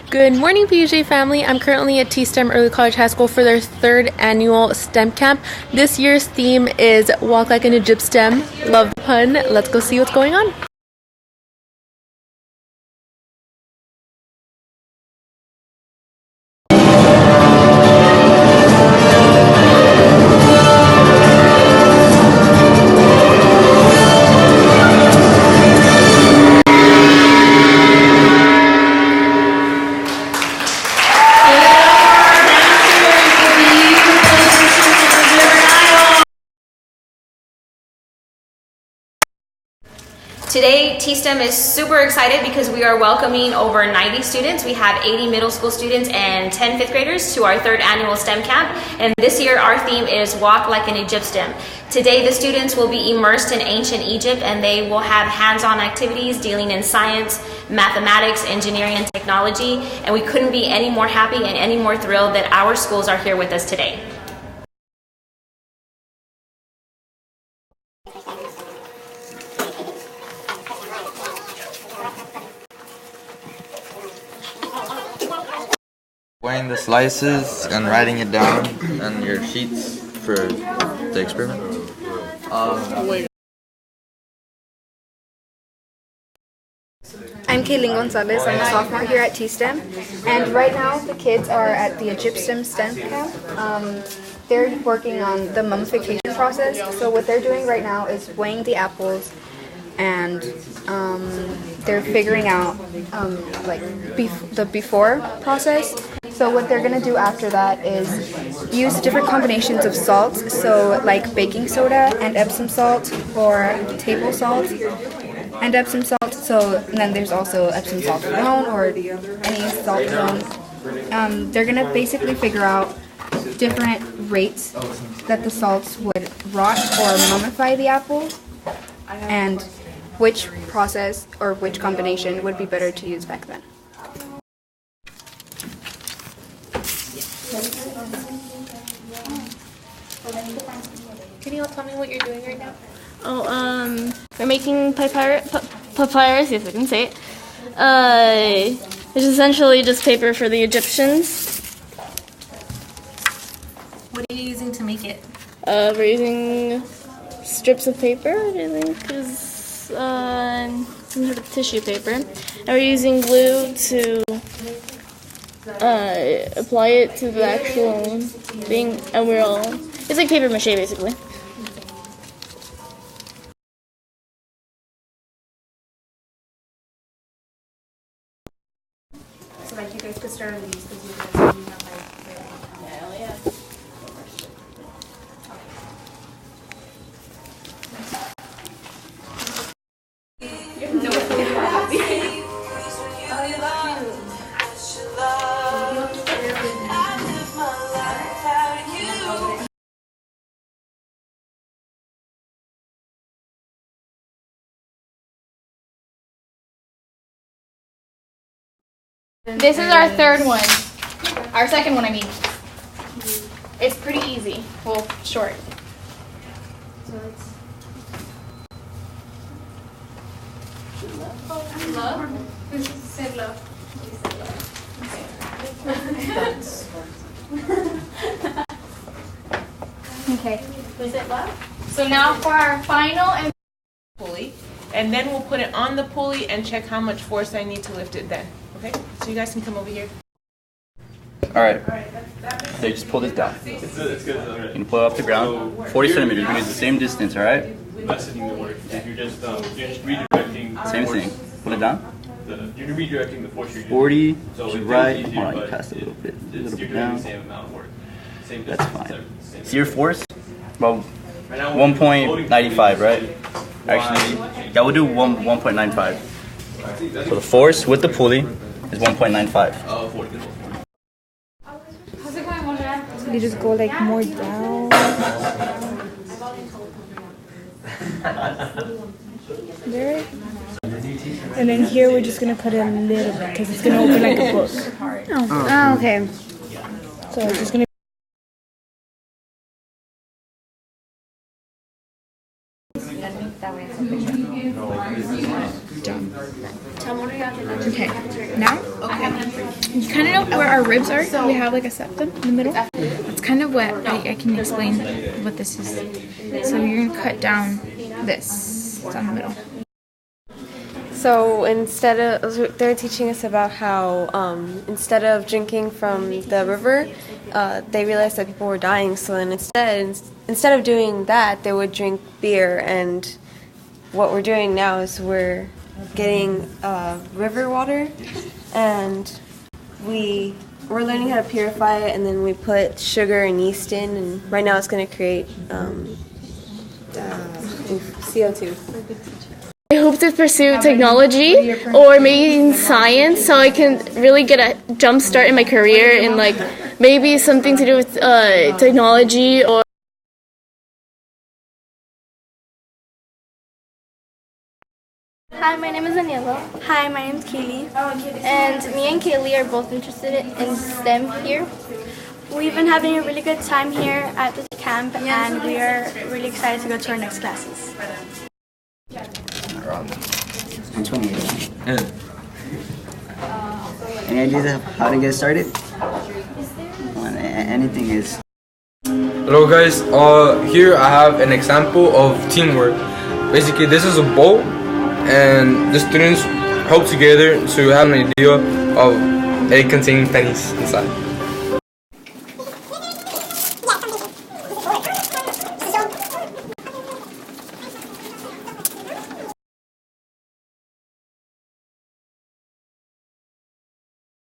Good morning, PJ family. I'm currently at T-STEM Early College High School for their third annual STEM camp. This year's theme is Walk Like an Egyptian. Love the pun. Let's go see what's going on. Today, T-STEM is super excited because we are welcoming over 90 students. We have 80 middle school students and 10 fifth graders to our third annual STEM camp. And this year, our theme is Walk Like an Egyptian. Today, the students will be immersed in ancient Egypt, and they will have hands-on activities dealing in science, mathematics, engineering, and technology. And we couldn't be any more happy and any more thrilled that our schools are here with us today. Weighing the slices and writing it down on your sheets for the experiment. I'm Kaylin Gonzalez. I'm a sophomore here at T-STEM, and right now the kids are at the Egyptian STEM camp. They're working on the mummification process. So what they're doing right now is weighing the apples, and they're figuring out the before process. So what they're gonna do after that is use different combinations of salts, so like baking soda and Epsom salt, or table salt and Epsom salt. So and then there's also Epsom salt alone, or any salt alone. They're gonna basically figure out different rates that the salts would rot or mummify the apple, and which process or which combination would be better to use back then. Can you all tell me what you're doing right now? We're making papyrus, yes I can say it. It's essentially just paper for the Egyptians. What are you using to make it? We're using strips of paper, I think, is some sort of tissue paper. And we're using glue to apply it to the actual thing, and it's like paper mache basically. So like you guys could start on these because you guys have This is our third one. Our second one, I mean. It's pretty easy. Well, short. Love? Who said love? Okay. Was it love? So now for our final and pulley, and then we'll put it on the pulley and check how much force I need to lift it then. Okay? So you guys can come over here. Alright. They just pull this down. You can pull it off the ground. 40 centimeters. We're going to use the same distance, alright? If you're just redirecting. Same thing. Pull it down. You're redirecting the force you're using. 40 so to right. Hold on, you passed a little bit down. The same amount of work. Same That's fine. See your force? About 1.95, right? Actually, yeah, we'll do 1.95. So the force with the pulley is 1.95. how's it going, Moja? So you just go like more down. There. And then here we're just gonna put it a little bit because it's gonna open like a book. Oh, okay. So it's just gonna. Tell me what you have to do. Okay. Now? You kind of know where our ribs are. We have like a septum in the middle. That's kind of what I can explain what this is. So you're gonna cut down this down the middle. So they're teaching us about how instead of drinking from the river, they realized that people were dying. So then instead of doing that, they would drink beer. And what we're doing now is we're getting river water, and we're learning how to purify it, and then we put sugar and yeast in, and right now it's going to create CO2. I hope to pursue technology or maybe science so I can really get a jump start in my career in like maybe something to do with technology or. Hi, my name is Daniela. Hi, my name is Kaylee. And me and Kaylee are both interested in STEM here. We've been having a really good time here at the camp, and we are really excited to go to our next classes. I'm 28. Any ideas of how to get started? Anything is. Hello guys, here I have an example of teamwork. Basically this is a bowl and the students help together to have an idea of it containing pennies inside.